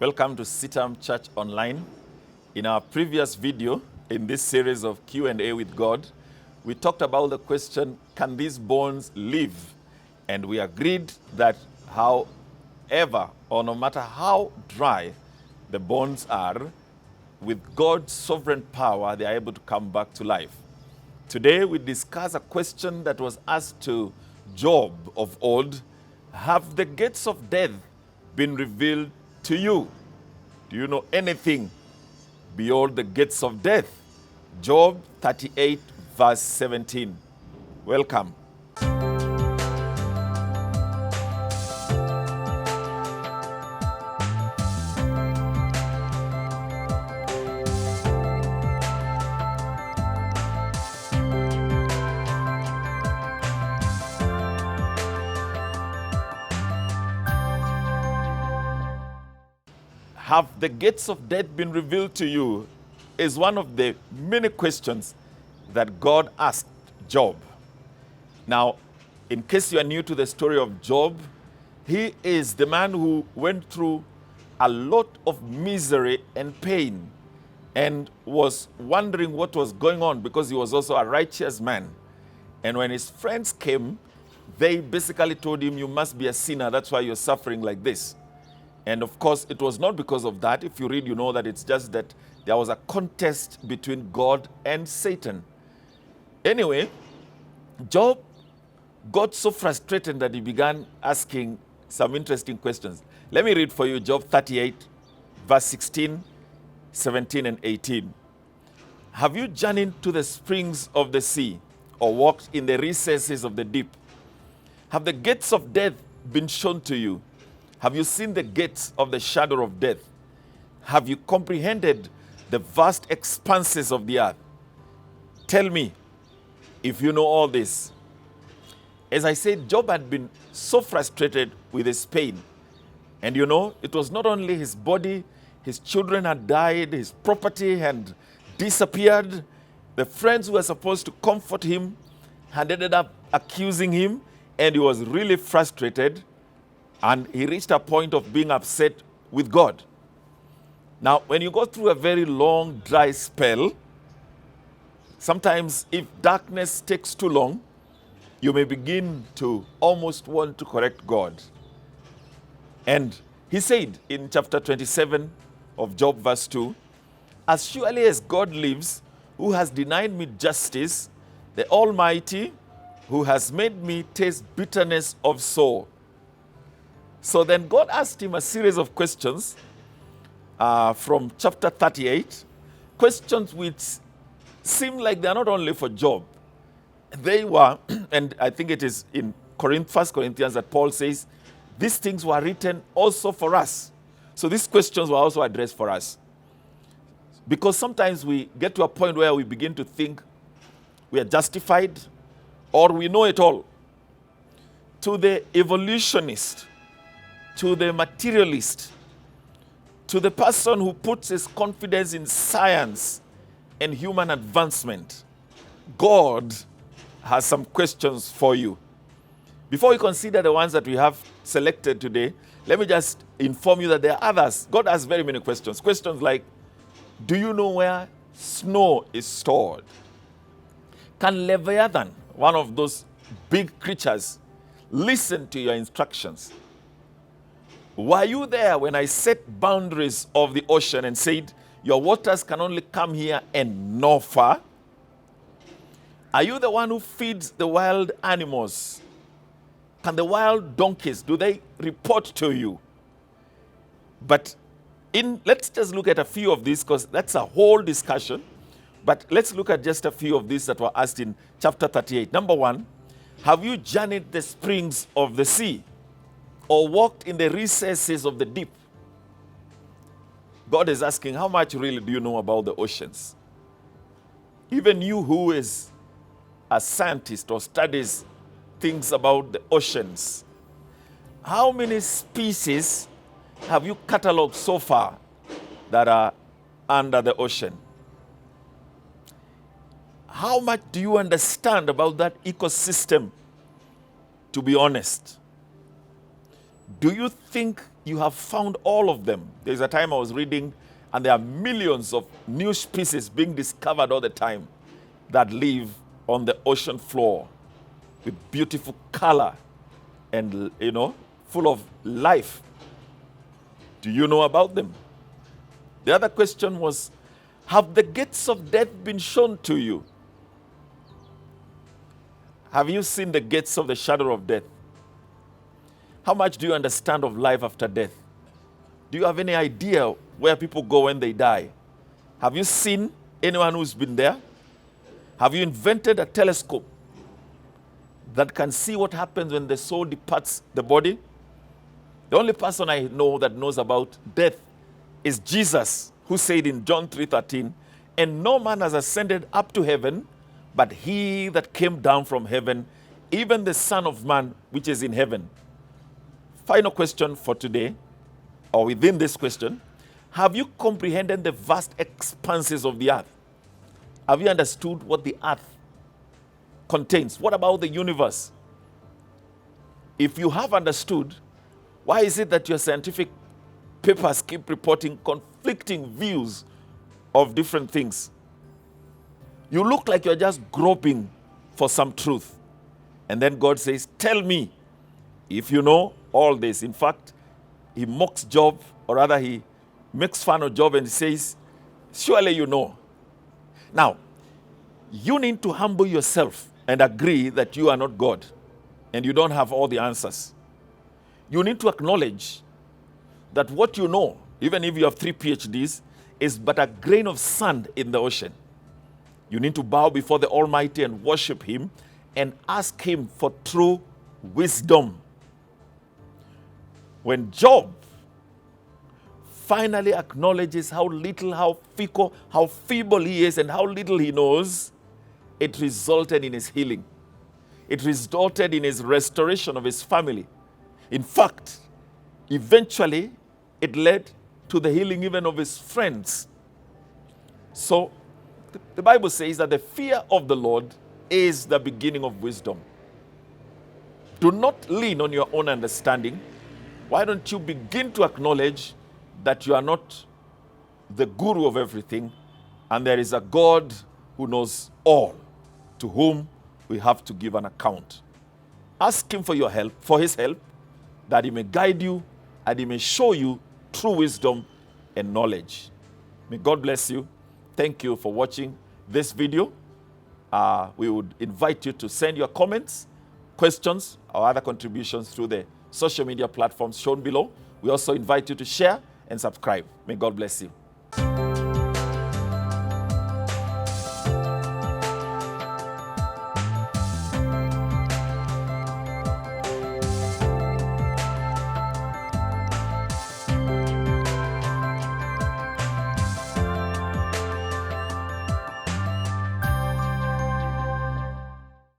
Welcome to CITAM ChurchOnline. In our previous video, in this series of Q&A with God, we talked about the question, can these bones live? And we agreed that however, or no matter how dry the bones are, with God's sovereign power, they are able to come back to life. Today, we discuss a question that was asked to Job of old. Have the gates of death been revealed to you? Do you know anything beyond the gates of death? Job 38, verse 17. Welcome. Have the gates of death been revealed to you? Is one of the many questions that God asked Job. Now, in case you are new to the story of Job, he is the man who went through a lot of misery and pain and was wondering what was going on because he was also a righteous man. And when his friends came, they basically told him, you must be a sinner, that's why you're suffering like this. And of course, it was not because of that. If you read, you know that it's just that there was a contest between God and Satan. Anyway, Job got so frustrated that he began asking some interesting questions. Let me read for you Job 38, verse 16, 17, and 18. Have you journeyed to the springs of the sea, or walked in the recesses of the deep? Have the gates of death been shown to you? Have you seen the gates of the shadow of death? Have you comprehended the vast expanses of the earth? Tell me if you know all this. As I said, Job had been so frustrated with his pain. And you know, it was not only his body, his children had died, his property had disappeared. The friends who were supposed to comfort him had ended up accusing him, and he was really frustrated. And he reached a point of being upset with God. Now, when you go through a very long, dry spell, sometimes if darkness takes too long, you may begin to almost want to correct God. And he said in chapter 27 of Job, verse 2, as surely as God lives, who has denied me justice, the Almighty, who has made me taste bitterness of soul. So then God asked him a series of questions from chapter 38, questions which seem like they're not only for Job. They were, and I think it is in 1 Corinthians that Paul says, these things were written also for us. So these questions were also addressed for us. Because sometimes we get to a point where we begin to think we are justified or we know it all. To the evolutionist, to the materialist, to the person who puts his confidence in science and human advancement, God has some questions for you. Before we consider the ones that we have selected today, let me just inform you that there are others. God has very many questions. Questions like, do you know where snow is stored? Can Leviathan, one of those big creatures, listen to your instructions? Were you there when I set boundaries of the ocean and said, your waters can only come here and no far? Are you the one who feeds the wild animals? Can the wild donkeys, do they report to you? But let's just look at a few of these because that's a whole discussion. But let's look at just a few of these that were asked in chapter 38. Number one, have you journeyed the springs of the sea, or walked in the recesses of the deep? God is asking, how much really do you know about the oceans? Even you who is a scientist or studies things about the oceans, how many species have you cataloged so far that are under the ocean? How much do you understand about that ecosystem, to be honest? Do you think you have found all of them. There's a time I was reading, and there are millions of new species being discovered all the time that live on the ocean floor with beautiful color and, full of life. Do you know about them? The other question was, have the gates of death been shown to you? Have you seen the gates of the shadow of death? How much do you understand of life after death? Do you have any idea where people go when they die? Have you seen anyone who's been there? Have you invented a telescope that can see what happens when the soul departs the body? The only person I know that knows about death is Jesus, who said in John 3:13, "And no man has ascended up to heaven, but he that came down from heaven, even the Son of Man which is in heaven." Final question for today, or within this question, have you comprehended the vast expanses of the earth? Have you understood what the earth contains? What about the universe? If you have understood, why is it that your scientific papers keep reporting conflicting views of different things? You look like you're just groping for some truth. And then God says, tell me if you know all this. In fact, he mocks Job, or rather he makes fun of Job and says, surely you know. Now, you need to humble yourself and agree that you are not God and you don't have all the answers. You need to acknowledge that what you know, even if you have 3 PhDs, is but a grain of sand in the ocean. You need to bow before the Almighty and worship him and ask him for true wisdom. When Job finally acknowledges how little, how fickle, how feeble he is and how little he knows, it resulted in his healing. It resulted in his restoration of his family. In fact, eventually, it led to the healing even of his friends. So, the Bible says that the fear of the Lord is the beginning of wisdom. Do not lean on your own understanding. Why don't you begin to acknowledge that you are not the guru of everything, and there is a God who knows all, to whom we have to give an account. Ask him for your help, for his help, that he may guide you and he may show you true wisdom and knowledge. May God bless you. Thank you for watching this video. We would invite you to send your comments, questions, or other contributions through the social media platforms shown below. We also invite you to share and subscribe. May God bless you.